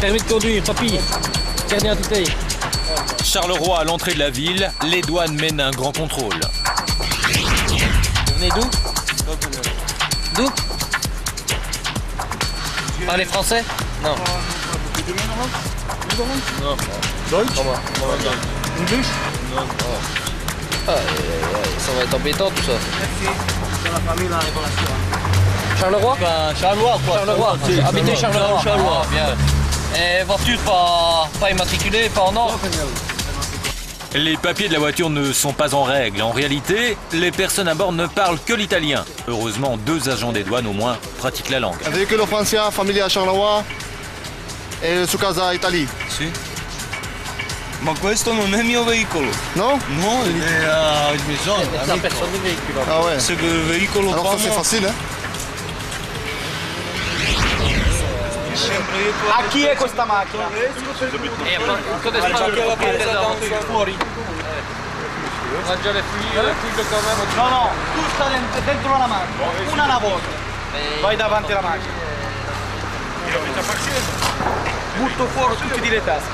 Permis de conduire, papier, carte d'identité. Charleroi, à l'entrée de la ville, les douanes mènent un grand contrôle. Vous venez d'où? D'où? Parlez français? Non. Non. Deutsch? Comment? English? Non. Ah, ça va être embêtant tout ça. Charleroi? Charleroi quoi. Charleroi. Habitez Charleroi. Charleroi. Ah, bien. Et voiture pas immatriculée, pas en ordre? Les papiers de la voiture ne sont pas en règle. En réalité, les personnes à bord ne parlent que l'italien. Heureusement, 2 agents des douanes au moins pratiquent la langue. Un véhicule français, familia a Charleroi e su casa Italia. Sì. Ma questo non è mio veicolo. Non? No, è a maison. C'est la personne du véhicule. Ah ouais. C'est le veicolo Alors pas ça c'est moi. facile, hein? A chi è questa macchina? Et connaissent pas le propriétaire Fuori? On a déjà les fouilles quand même. No, no, tu stai dentro la macchina, una alla volta. Vai davanti alla macchina. Butto fuori tutti le tasche.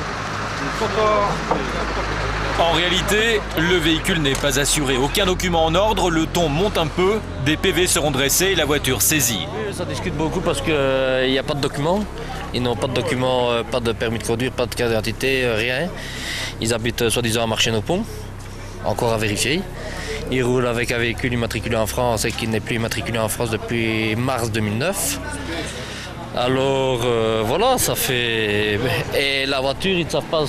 En réalité, le véhicule n'est pas assuré. Aucun document en ordre, le ton monte un peu, des PV seront dressés et la voiture saisie. Ça discute beaucoup parce qu'il n'y a pas de documents. Ils n'ont pas de documents, pas de permis de conduire, pas de carte d'identité, rien. Ils habitent soi-disant à Marchais-nos-Ponts, encore à vérifier. Ils roulent avec un véhicule immatriculé en France et qui n'est plus immatriculé en France depuis mars 2009. Alors voilà, ça fait... Et la voiture, ils ne savent pas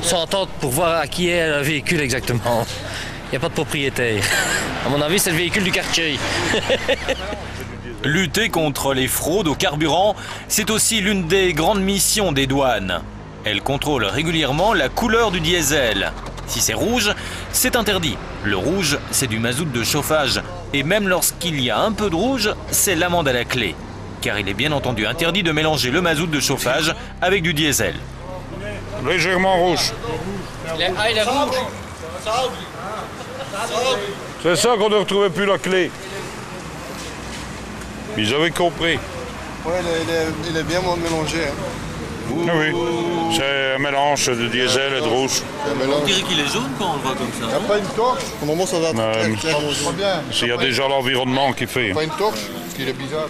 s'entendre pour voir à qui est le véhicule exactement. Il n'y a pas de propriétaire. À mon avis, c'est le véhicule du quartier. Lutter contre les fraudes au carburant, c'est aussi l'une des grandes missions des douanes. Elles contrôlent régulièrement la couleur du diesel. Si c'est rouge, c'est interdit. Le rouge, c'est du mazout de chauffage. Et même lorsqu'il y a un peu de rouge, c'est l'amende à la clé. Car il est bien entendu interdit de mélanger le mazout de chauffage avec du diesel. Légèrement rouge. Il est rouge. C'est ça qu'on ne retrouvait plus la clé. Ils avaient compris. Ouais, il est bien mélangé. Hein. Oui, c'est un mélange de diesel et de rouge. On dirait qu'il est jaune quand on le voit comme ça. Il n'y a pas une torche? Au moment ça va être très bien. Il y a déjà l'environnement qui fait. Pas une torche? Parce qu'il est bizarre.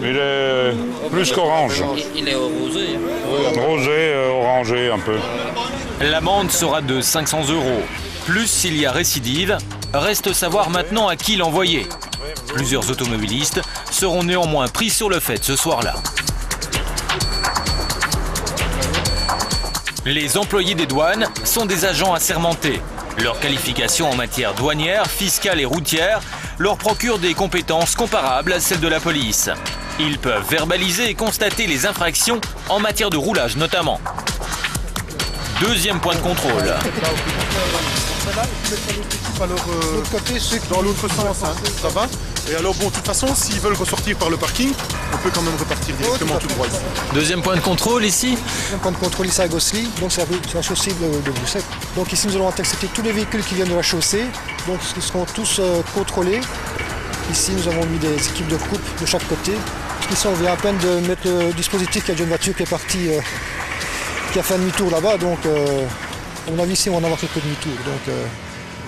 Il est plus qu'orange. Il est rosé. Rosé, orangé un peu. L'amende sera de 500 €. Plus s'il y a récidive, reste savoir maintenant à qui l'envoyer. Plusieurs automobilistes seront néanmoins pris sur le fait ce soir-là. Les employés des douanes sont des agents assermentés. Leur qualification en matière douanière, fiscale et routière leur procure des compétences comparables à celles de la police. Ils peuvent verbaliser et constater les infractions en matière de roulage notamment. Deuxième point de contrôle. L'autre côté, c'est dans l'autre sens, hein. Ça va? Et alors bon, de toute façon, s'ils veulent ressortir par le parking, on peut quand même repartir directement tout droit ici. Deuxième point de contrôle ici. Un point de contrôle ici à Gosselies, donc c'est la chaussée de Bruxelles. Donc ici nous allons intercepter tous les véhicules qui viennent de la chaussée, donc ils seront tous contrôlés. Ici nous avons mis des équipes de coupe de chaque côté. Ici on vient à peine de mettre le dispositif, qu'il y a déjà une voiture qui est partie, qui a fait un demi-tour là-bas, donc à mon avis ici on va en avoir quelques demi-tours. Donc,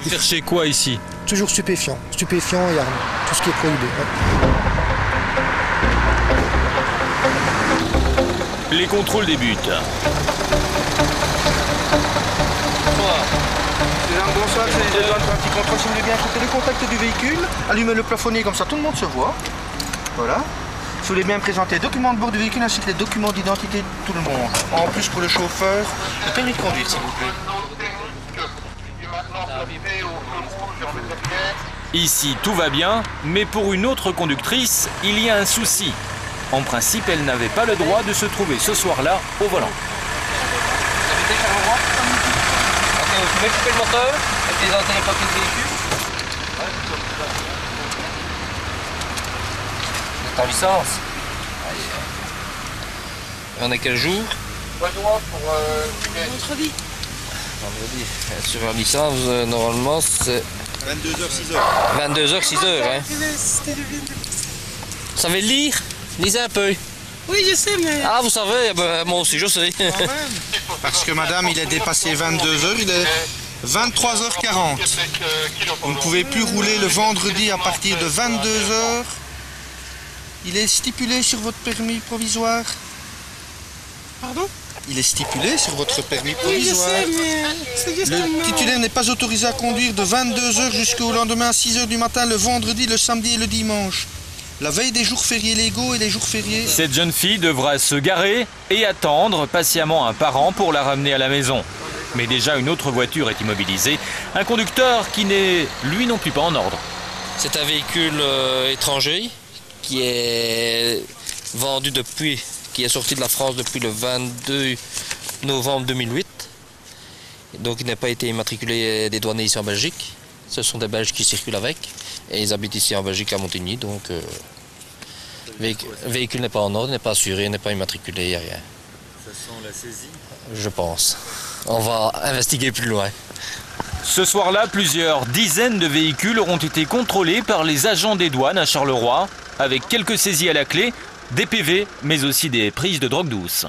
Vous cherchez quoi ici? toujours stupéfiants et armes, tout ce qui est prohibé. Ouais. Les contrôles débutent. Bonsoir, c'est le petit contrôle. Si vous voulez bien couper le contact du véhicule, allumez le plafonnier comme ça, tout le monde se voit. Voilà. Si vous voulez bien présenter les documents de bord du véhicule ainsi que les documents d'identité de tout le monde. En plus pour le chauffeur, le permis de conduire s'il vous plaît. Ici, tout va bien, mais pour une autre conductrice, il y a un souci. En principe, elle n'avait pas le droit de se trouver ce soir-là au volant. Vous habitez Charleroi? Ok, vous pouvez couper le moteur et présenter les papiers de véhicule. Vous êtes en licence? On est quel jour? Vendredi. Vendredi. Sur la licence, normalement, c'est 22h, 6h. 22h, 6h. Hein. Vous savez lire? Lisez un peu. Oui, je sais, mais... Ah, vous savez, ben, moi aussi je sais. Parce que madame, il est dépassé 22 heures, il est 23h40. Vous ne pouvez plus rouler le vendredi à partir de 22 heures. Il est stipulé sur votre permis provisoire. Pardon? Il est stipulé sur votre permis Oui, je provisoire. sais, mais... c'est juste Le titulaire n'est pas autorisé à conduire de 22 heures jusqu'au lendemain à 6 heures du matin, le vendredi, le samedi et le dimanche. La veille des jours fériés légaux et les jours fériés. Cette jeune fille devra se garer et attendre patiemment un parent pour la ramener à la maison. Mais déjà une autre voiture est immobilisée, un conducteur qui n'est lui non plus pas en ordre. C'est un véhicule étranger qui est vendu depuis, qui est sorti de la France depuis le 22 novembre 2008. Donc il n'a pas été immatriculé des douaniers ici en Belgique. Ce sont des Belges qui circulent avec et ils habitent ici en Belgique à Montigny. Donc le véhicule n'est pas en ordre, n'est pas assuré, n'est pas immatriculé, il n'y a rien. Ça sent la saisie? Je pense. On va investiguer plus loin. Ce soir-là, plusieurs dizaines de véhicules auront été contrôlés par les agents des douanes à Charleroi, avec quelques saisies à la clé, des PV, mais aussi des prises de drogue douce.